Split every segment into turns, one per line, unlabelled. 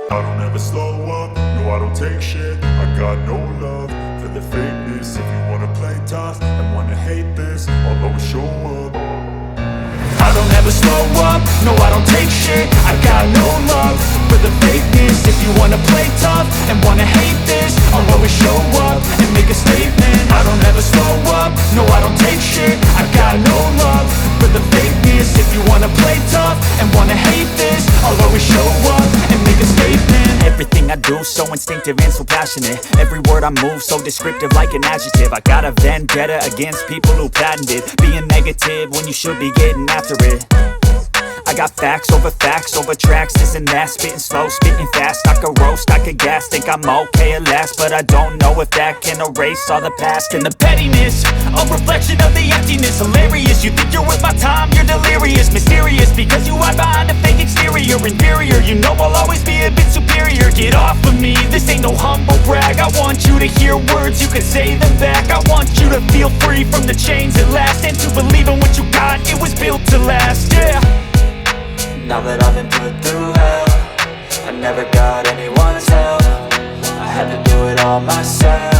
I don't ever slow up, no I don't take shit. I got no love for the fakeness. If you wanna play tough and wanna hate this, I'll always show up.
I don't ever slow up, no I don't take shit. I got no love for the fakeness. If you wanna play tough and wanna hate this, I'll always show up and make a statement. I don't ever slow up, no I don't take shit. I got no love for the fakeness. If you wanna play tough and wanna hate this, I'll always show up and make a statement. Everything I do so instinctive and so passionate. Every word I move so descriptive like an adjective. I got a vendetta against people who patented being negative when you should be getting after it. I got facts over tracks, this and that. Spitting slow, spitting fast. I could roast, I could gas. Think I'm okay at last, but I don't know if that can erase all the past. And the pettiness, a reflection of the emptiness. Hilarious, you think you're worth my time, you're delirious. Mysterious, because you hide behind a fake exterior. Inferior, you know I'll always be a bit superior. Get off of me, this ain't no humble brag. I want you to hear words, you can say them back. I want you to feel free from the chains at last, and to believe in what you got, it was built to last, yeah.
Now that I've been put through hell, I never got anyone's help. I had to do it all myself.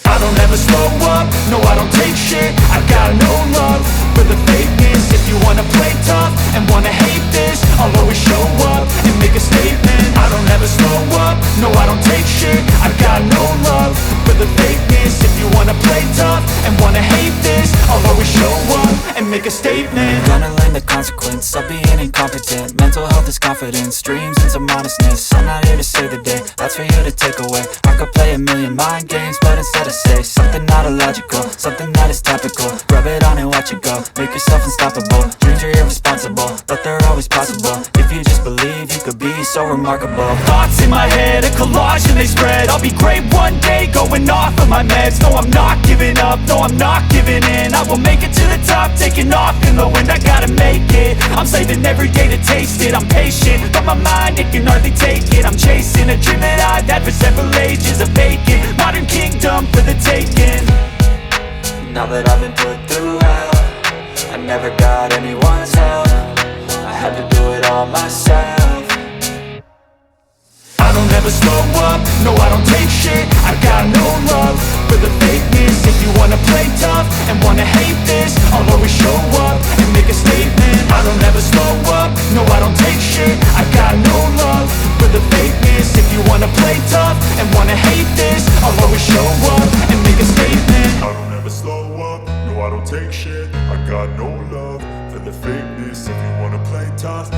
I don't ever slow up, no I don't take shit. I got no love for the fakeness. If you wanna play tough and wanna hate this, I'll always show up and make a statement. I don't ever slow up, no I don't take shit. I got no love for the fakeness. If you wanna play tough and wanna hate this, I'll always show up and make a statement.
Gonna learn the consequence of being incompetent. Mental health is confidence, dreams and some modestness. I'm not here to save the day, that's for you to take away. I could play a million mind games, but instead I say something not illogical, something that is topical. Rub it on and watch it go, make yourself unstoppable. Dreams are irresponsible, but they're always possible. If you just believe, you could be so remarkable.
Thoughts in my head, a collage and they spread. I'll be great one day, going off of my meds. No I'm not giving up, no I'm not giving in. I will make it to the top, taking off in the wind. I gotta make it, I'm saving every day to taste it. I'm patient, but my mind, it can hardly take it. I'm chasing a dream that I've had for several ages. A vacant, modern kingdom for the taking.
Now that I've been put through hell, I never got anyone's help. I had to do it all myself.
I don't ever slow up, no I don't take shit. I got no love for the fakeness. If you wanna play tough and wanna hate this, I'll always show up and make a statement. I don't ever slow up, no I don't take shit. I got no love for the fakeness. If you wanna play tough and wanna hate this, I'll always show up and make a statement.
I don't ever slow up, no I don't take shit. I got no love for the fakeness. If you wanna play tough